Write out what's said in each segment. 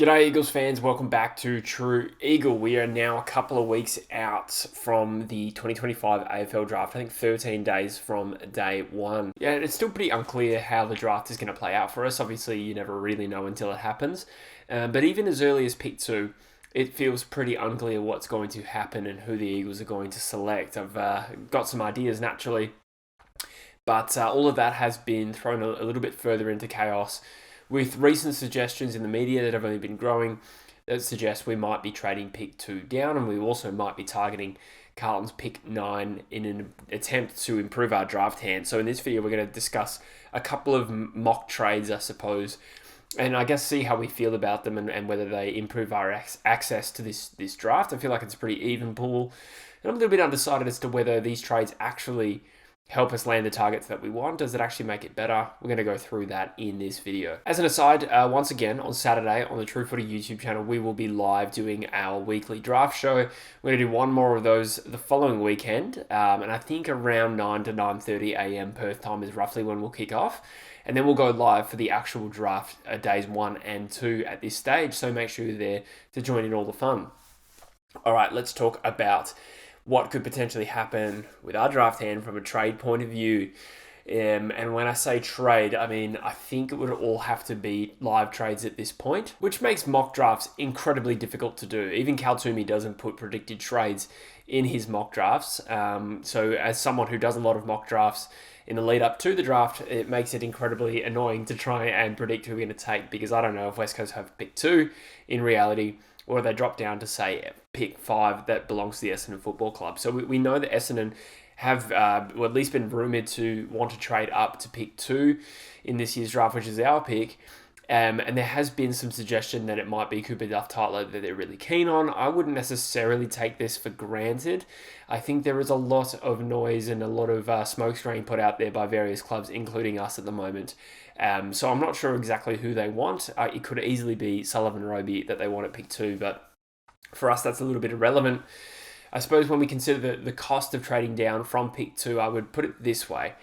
G'day Eagles fans, welcome back to True Eagle. We are now a couple of weeks out from the 2025 AFL Draft, I think 13 days from day one. Yeah, it's still pretty unclear how the draft is going to play out for us. Obviously, you never really know until it happens. But even as early as pick 2, it feels pretty unclear what's going to happen and who the Eagles are going to select. I've got some ideas naturally, but all of that has been thrown a little bit further into chaos with recent suggestions in the media that have only been growing that suggest we might be trading pick 2 down, and we also might be targeting Carlton's pick 9 in an attempt to improve our draft hand. So in this video, we're going to discuss a couple of mock trades, I suppose, and I guess see how we feel about them and whether they improve our access to this draft. I feel like it's a pretty even pool, and I'm a little bit undecided as to whether these trades actually help us land the targets that we want. Does it actually make it better? We're going to go through that in this video. As an aside, once again, on Saturday on the True Footy YouTube channel, we will be live doing our weekly draft show. We're going to do one more of those the following weekend, and I think around 9 to 9:30 a.m. Perth time is roughly when we'll kick off. And then we'll go live for the actual draft days 1 and 2 at this stage, so make sure you're there to join in all the fun. All right, let's talk about what could potentially happen with our draft hand from a trade point of view. And when I say trade, I mean, I think it would all have to be live trades at this point, which makes mock drafts incredibly difficult to do. Even Cal Toomey doesn't put predicted trades in his mock drafts. So as someone who does a lot of mock drafts in the lead up to the draft, it makes it incredibly annoying to try and predict who we're going to take, because I don't know if West Coast have pick 2 in reality, or they drop down to, say, pick 5 that belongs to the Essendon Football Club. So we know that Essendon have well, at least been rumoured to want to trade up to pick 2 in this year's draft, which is our pick. And there has been some suggestion that it might be Cooper Duff-Tyler that they're really keen on. I wouldn't necessarily take this for granted. I think there is a lot of noise and a lot of smokescreen put out there by various clubs, including us at the moment. So I'm not sure exactly who they want. It could easily be Sullivan Roby that they want at pick 2, but for us, that's a little bit irrelevant. I suppose when we consider the cost of trading down from pick 2, I would put it this way.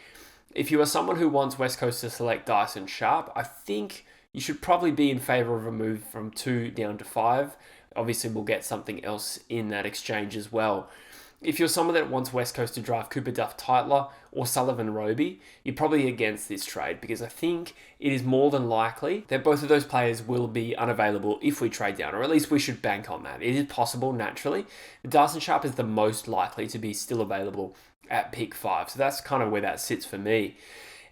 If you are someone who wants West Coast to select Dyson Sharp, I think you should probably be in favour of a move from 2 down to 5. Obviously, we'll get something else in that exchange as well. If you're someone that wants West Coast to draft Cooper Duff-Tyler or Sullivan Roby, you're probably against this trade, because I think it is more than likely that both of those players will be unavailable if we trade down, or at least we should bank on that. It is possible, naturally, but Dyson Sharp is the most likely to be still available at pick 5. So that's kind of where that sits for me.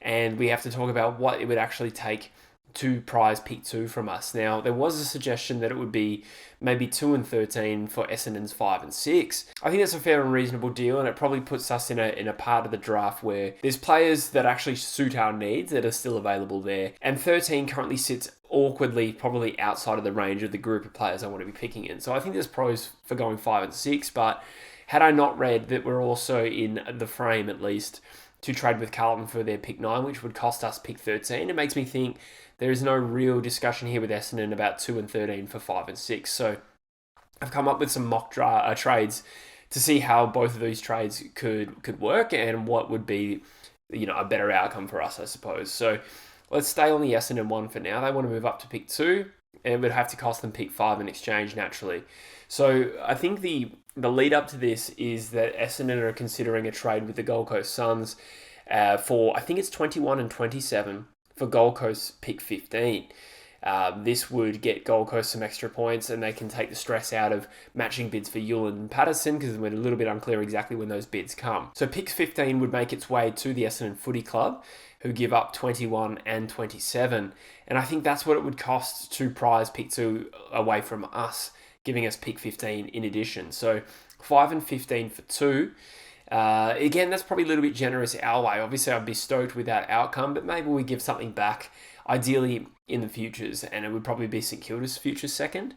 And we have to talk about what it would actually take to prize pick 2 from us. Now, there was a suggestion that it would be maybe 2 and 13 for Essendon's 5 and 6. I think that's a fair and reasonable deal, and it probably puts us in a part of the draft where there's players that actually suit our needs that are still available there. And 13 currently sits awkwardly, probably outside of the range of the group of players I want to be picking in. So I think there's pros for going 5 and 6, but had I not read that we're also in the frame, at least, to trade with Carlton for their pick 9, which would cost us pick 13, it makes me think there is no real discussion here with Essendon about 2 and 13 for 5 and 6. So I've come up with some mock trades to see how both of these trades could work and what would be, a better outcome for us, I suppose. So let's stay on the Essendon one for now. They want to move up to pick 2, and it would have to cost them pick 5 in exchange, naturally. So I think the lead up to this is that Essendon are considering a trade with the Gold Coast Suns for, I think it's 21 and 27 for Gold Coast pick 15. This would get Gold Coast some extra points, and they can take the stress out of matching bids for Yuland and Patterson, because we're a little bit unclear exactly when those bids come. So pick 15 would make its way to the Essendon Footy Club, who give up 21 and 27. And I think that's what it would cost to prize pick 2 away from us, giving us pick 15 in addition. So 5 and 15 for 2. Again, that's probably a little bit generous our way. Obviously, I'd be stoked with that outcome, but maybe we give something back, ideally in the futures, and it would probably be St Kilda's futures second.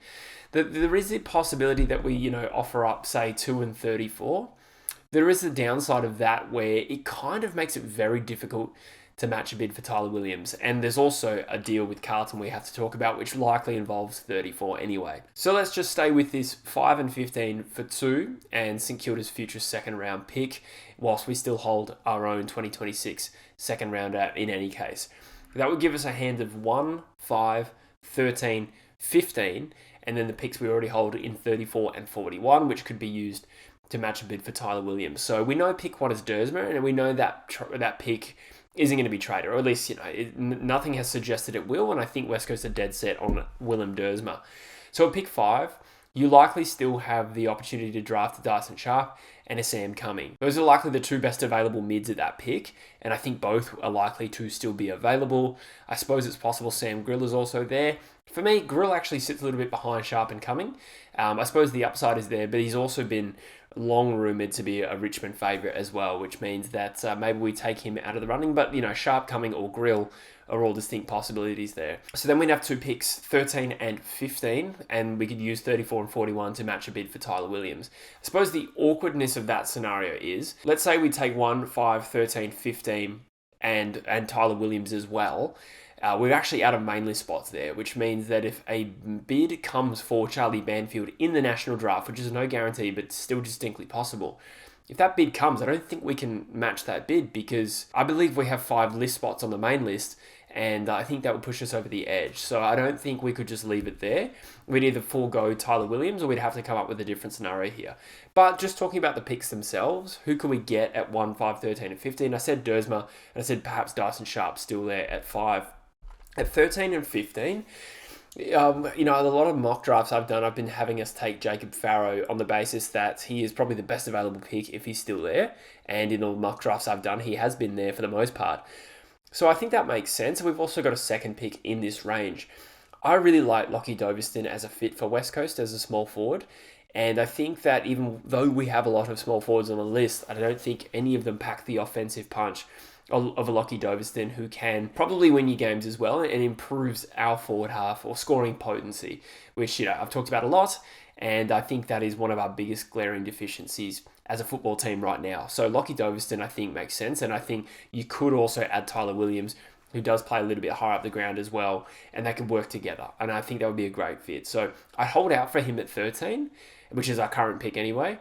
There is the possibility that we, offer up, say, 2 and 34. There is the downside of that where it kind of makes it very difficult to match a bid for Tyler Williams. And there's also a deal with Carlton we have to talk about, which likely involves 34 anyway. So let's just stay with this 5 and 15 for 2 and St Kilda's future second round pick, whilst we still hold our own 2026 second rounder in any case. That would give us a hand of 1, 5, 13, 15, and then the picks we already hold in 34 and 41, which could be used to match a bid for Tyler Williams. So we know pick 1 is Dersma, and we know that that pick isn't going to be traded, or at least, nothing has suggested it will, and I think West Coast are dead set on Willem Dersma. So at pick 5, you likely still have the opportunity to draft a Dyson Sharp and a Sam Cumming. Those are likely the 2 best available mids at that pick, and I think both are likely to still be available. I suppose it's possible Sam Grill is also there. For me, Grill actually sits a little bit behind Sharp and Cumming. I suppose the upside is there, but he's also been long rumoured to be a Richmond favourite as well, which means that maybe we take him out of the running. But, Sharp, Cumming or Grill are all distinct possibilities there. So then we'd have 2 picks, 13 and 15, and we could use 34 and 41 to match a bid for Tyler Williams. I suppose the awkwardness of that scenario is, let's say we take 1, 5, 13, 15, and Tyler Williams as well. We're actually out of main list spots there, which means that if a bid comes for Charlie Banfield in the national draft, which is no guarantee, but still distinctly possible, if that bid comes, I don't think we can match that bid, because I believe we have 5 list spots on the main list, and I think that would push us over the edge. So I don't think we could just leave it there. We'd either forego Tyler Williams, or we'd have to come up with a different scenario here. But just talking about the picks themselves, who can we get at 1, 5, 13, and 15? I said Dersma, and I said perhaps Dyson Sharp still there at 5. At 13 and 15, a lot of mock drafts I've done, I've been having us take Jacob Farrow on the basis that he is probably the best available pick if he's still there. And in all mock drafts I've done, he has been there for the most part. So I think that makes sense. We've also got a second pick in this range. I really like Lockie Doveston as a fit for West Coast as a small forward. And I think that even though we have a lot of small forwards on the list, I don't think any of them pack the offensive punch of a Lockie Doveston, who can probably win you games as well and improves our forward half or scoring potency, which I've talked about a lot, and I think that is one of our biggest glaring deficiencies as a football team right now. So Lockie Doveston, I think, makes sense, and I think you could also add Tyler Williams, who does play a little bit higher up the ground as well, and they can work together, and I think that would be a great fit. So I hold out for him at 13, which is our current pick anyway.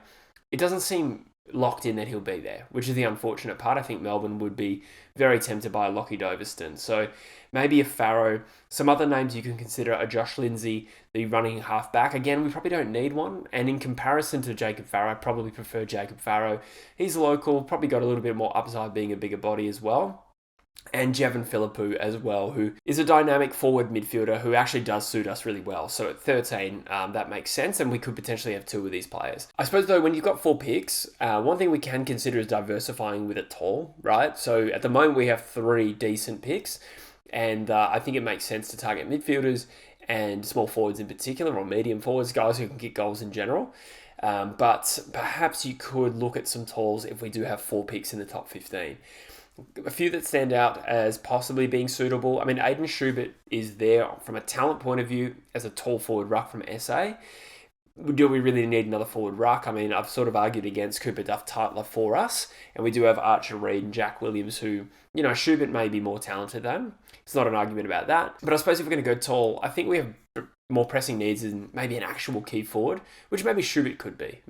It doesn't seem locked in that he'll be there, which is the unfortunate part. I think Melbourne would be very tempted by Lockie Doveston. So maybe a Farrow. Some other names you can consider are Josh Lindsay, the running halfback. Again, we probably don't need one. And in comparison to Jacob Farrow, I probably prefer Jacob Farrow. He's local, probably got a little bit more upside being a bigger body as well. And Jevon Philippou as well, who is a dynamic forward midfielder who actually does suit us really well. So at 13, that makes sense, and we could potentially have 2 of these players. I suppose, though, when you've got 4 picks, one thing we can consider is diversifying with a tall, right? So at the moment, we have 3 decent picks, and I think it makes sense to target midfielders and small forwards in particular, or medium forwards, guys who can kick goals in general. But perhaps you could look at some talls if we do have 4 picks in the top 15. A few that stand out as possibly being suitable. I mean, Aiden Schubert is there from a talent point of view as a tall forward ruck from SA. Do we really need another forward ruck? I mean, I've sort of argued against Cooper Duff-Tytler for us, and we do have Archer Reed and Jack Williams, who, Schubert may be more talented than. It's not an argument about that. But I suppose if we're going to go tall, I think we have more pressing needs and maybe an actual key forward, which maybe Schubert could be.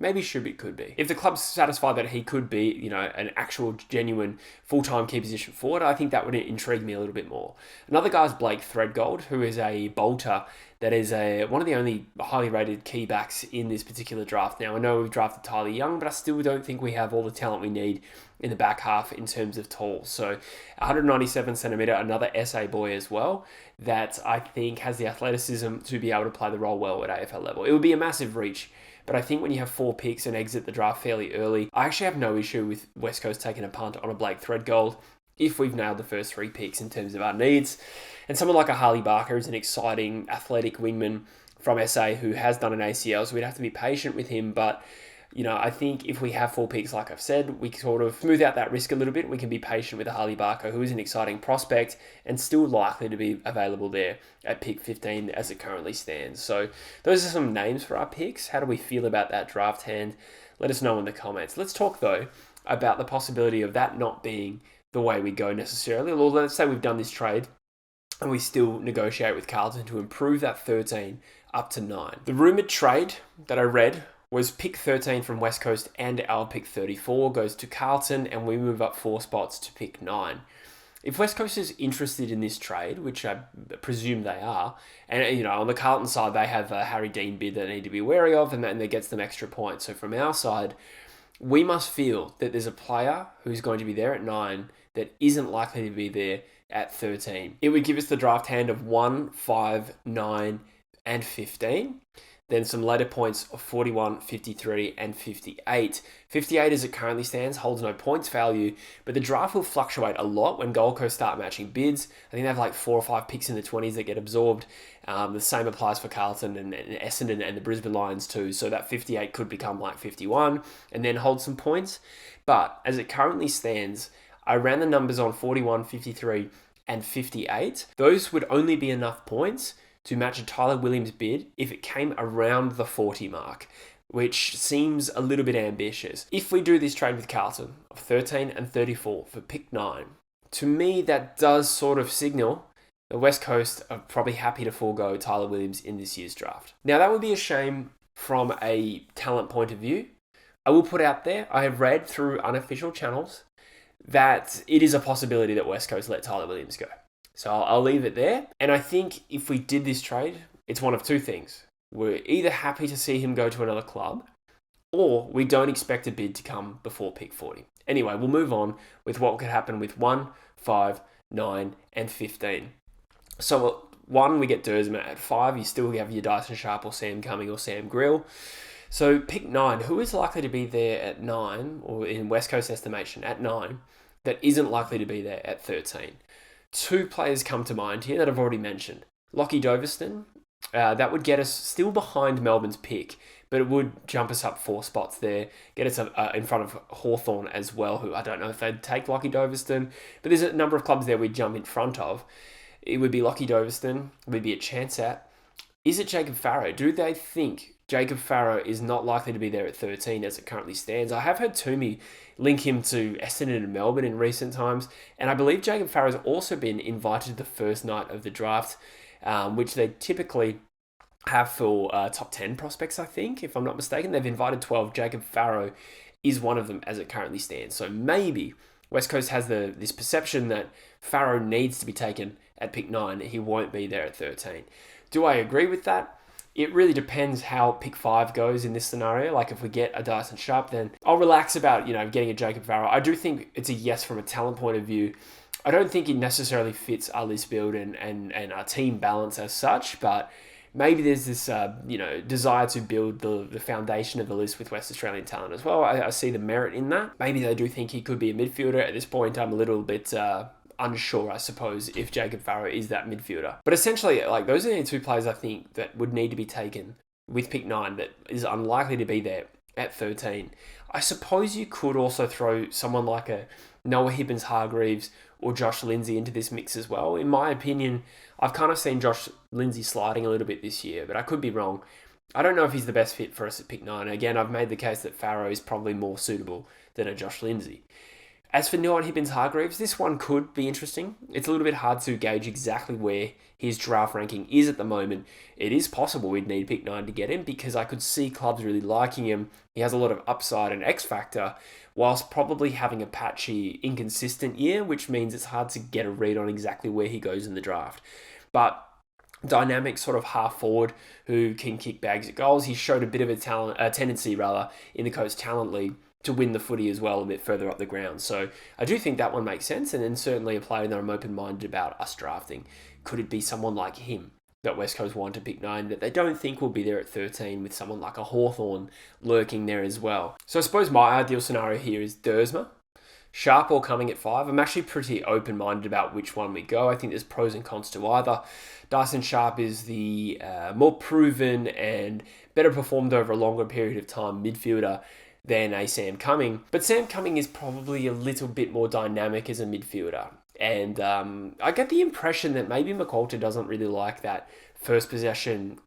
If the club's satisfied that he could be, an actual genuine full-time key position forward, I think that would intrigue me a little bit more. Another guy is Blake Threadgold, who is a bolter that is one of the only highly rated key backs in this particular draft. Now, I know we've drafted Tyler Young, but I still don't think we have all the talent we need in the back half in terms of tall. So 197 centimetre, another SA boy as well, that I think has the athleticism to be able to play the role well at AFL level. It would be a massive reach, but I think when you have 4 picks and exit the draft fairly early, I actually have no issue with West Coast taking a punt on a Blake Threadgold if we've nailed the first 3 picks in terms of our needs. And someone like a Harley Barker is an exciting athletic wingman from SA who has done an ACL, so we'd have to be patient with him, but I think if we have 4 picks, like I've said, we sort of smooth out that risk a little bit. We can be patient with a Harley Barker, who is an exciting prospect and still likely to be available there at pick 15 as it currently stands. So those are some names for our picks. How do we feel about that draft hand? Let us know in the comments. Let's talk, though, about the possibility of that not being the way we go necessarily. Well, let's say we've done this trade and we still negotiate with Carlton to improve that 13 up to 9. The rumoured trade that I read was pick 13 from West Coast and our pick 34 goes to Carlton, and we move up 4 spots to pick 9. if West Coast is interested in this trade, which I presume they are, and on the Carlton side they have a Harry Dean bid that they need to be wary of, and that gets them extra points. So from our side, we must feel that there's a player who's going to be there at 9 that isn't likely to be there at 13. It would give us the draft hand of 1, 5, 9, and 15. Then some later points of 41, 53, and 58. 58, as it currently stands, holds no points value, but the draft will fluctuate a lot when Gold Coast start matching bids. I think they have like 4 or 5 picks in the 20s that get absorbed. The same applies for Carlton and Essendon and the Brisbane Lions too. So that 58 could become like 51 and then hold some points. But as it currently stands, I ran the numbers on 41, 53, and 58. Those would only be enough points to match a Tyler Williams bid if it came around the 40 mark, which seems a little bit ambitious. If we do this trade with Carlton of 13 and 34 for pick 9, to me that does sort of signal the West Coast are probably happy to forego Tyler Williams in this year's draft. Now that would be a shame from a talent point of view. I will put out there, I have read through unofficial channels that it is a possibility that West Coast let Tyler Williams go. So I'll leave it there. And I think if we did this trade, it's one of two things. We're either happy to see him go to another club, or we don't expect a bid to come before pick 40. Anyway, we'll move on with what could happen with 1, 5, 9, and 15. So 1, we get Dersma. At 5, you still have your Dyson Sharp or Sam Cumming or Sam Grill. So pick 9, who is likely to be there at 9, or in West Coast estimation at 9, that isn't likely to be there at 13? 2 players come to mind here that I've already mentioned. Lockie Doverston, that would get us still behind Melbourne's pick, but it would jump us up 4 spots there, get us in front of Hawthorn as well, who I don't know if they'd take Lockie Doverston, but there's a number of clubs there we'd jump in front of. It would be Lockie Doverston, we'd be a chance at. Is it Jacob Farrow? Do they think Jacob Farrow is not likely to be there at 13 as it currently stands? I have heard Toomey link him to Essendon and Melbourne in recent times, and I believe Jacob Farrow has also been invited to the first night of the draft, which they typically have for top 10 prospects, I think, if I'm not mistaken. They've invited 12. Jacob Farrow is one of them as it currently stands. So maybe West Coast has this perception that Farrow needs to be taken at pick 9. He won't be there at 13. Do I agree with that? It really depends how pick 5 goes in this scenario. Like if we get a Dyson Sharp, then I'll relax about, getting a Jacob Farrow. I do think it's a yes from a talent point of view. I don't think it necessarily fits our list build and our team balance as such, but maybe there's this, desire to build the foundation of the list with West Australian talent as well. I see the merit in that. Maybe they do think he could be a midfielder. At this point, I'm a little bit unsure, I suppose, if Jacob Farrow is that midfielder. But essentially, those are the 2 players I think that would need to be taken with pick 9 that is unlikely to be there at 13. I suppose you could also throw someone like a Noah Hibbins-Hargreaves or Josh Lindsay into this mix as well. In my opinion, I've kind of seen Josh Lindsay sliding a little bit this year, but I could be wrong. I don't know if he's the best fit for us at pick 9. Again, I've made the case that Farrow is probably more suitable than a Josh Lindsay. As for Noah Hibbins-Hargreaves, this one could be interesting. It's a little bit hard to gauge exactly where his draft ranking is at the moment. It is possible we'd need pick 9 to get him because I could see clubs really liking him. He has a lot of upside and X factor, whilst probably having a patchy, inconsistent year, which means it's hard to get a read on exactly where he goes in the draft. But dynamic sort of half forward who can kick bags at goals. He showed a bit of a tendency in the Coast Talent League to win the footy as well a bit further up the ground. So I do think that one makes sense, and then certainly a player that I'm open-minded about us drafting. Could it be someone like him that West Coast want to pick 9 that they don't think will be there at 13 with someone like a Hawthorn lurking there as well? So I suppose my ideal scenario here is Dersma, Sharp or Cumming at 5. I'm actually pretty open-minded about which one we go. I think there's pros and cons to either. Dyson Sharp is the more proven and better performed over a longer period of time midfielder than a Sam Cumming. But Sam Cumming is probably a little bit more dynamic as a midfielder. And I get the impression that maybe McAlter doesn't really like that first possession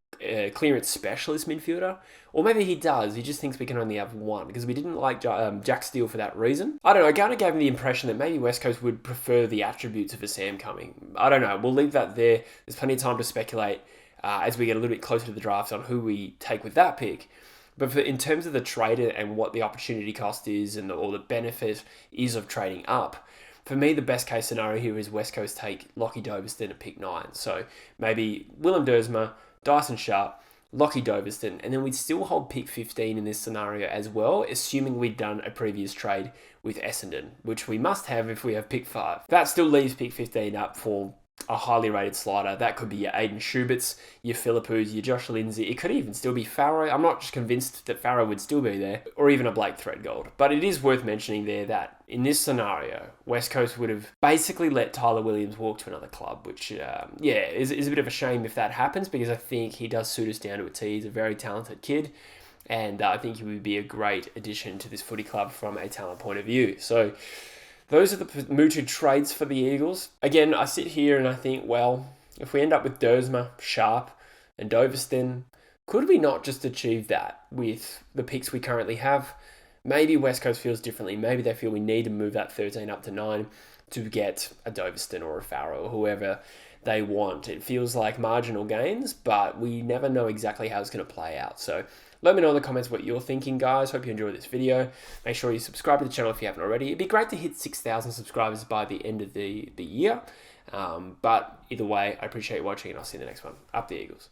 clearance specialist midfielder. Or maybe he does. He just thinks we can only have one because we didn't like Jack Steele for that reason. I don't know. I kind of gave him the impression that maybe West Coast would prefer the attributes of a Sam Cumming. I don't know. We'll leave that there. There's plenty of time to speculate as we get a little bit closer to the draft on who we take with that pick. But in terms of the trade and what the opportunity cost is or the benefit is of trading up, For me, the best case scenario here is West Coast take Lockie Doverston at pick 9. So maybe Willem Dersma, Dyson Sharp, Lockie Doverston, and then we'd still hold pick 15 in this scenario as well, assuming we'd done a previous trade with Essendon, which we must have if we have pick 5. That still leaves pick 15 up for a highly rated slider. That could be your Aiden Schubitz, your Philippus, your Josh Lindsay. It could even still be Farrow. I'm not just convinced that Farrow would still be there, or even a Blake Threadgold. But it is worth mentioning there that in this scenario, West Coast would have basically let Tyler Williams walk to another club, which, is a bit of a shame if that happens, because I think he does suit us down to a T. He's a very talented kid, and I think he would be a great addition to this footy club from a talent point of view. So those are the mooted trades for the Eagles. Again, I sit here and I think, well, if we end up with Dersma, Sharp, and Doverston, could we not just achieve that with the picks we currently have? Maybe West Coast feels differently. Maybe they feel we need to move that 13 up to 9 to get a Doverston or a Farrow or whoever they want. It feels like marginal gains, but we never know exactly how it's going to play out. So let me know in the comments what you're thinking, guys. Hope you enjoyed this video. Make sure you subscribe to the channel if you haven't already. It'd be great to hit 6,000 subscribers by the end of the year. But either way, I appreciate you watching, and I'll see you in the next one. Up the Eagles.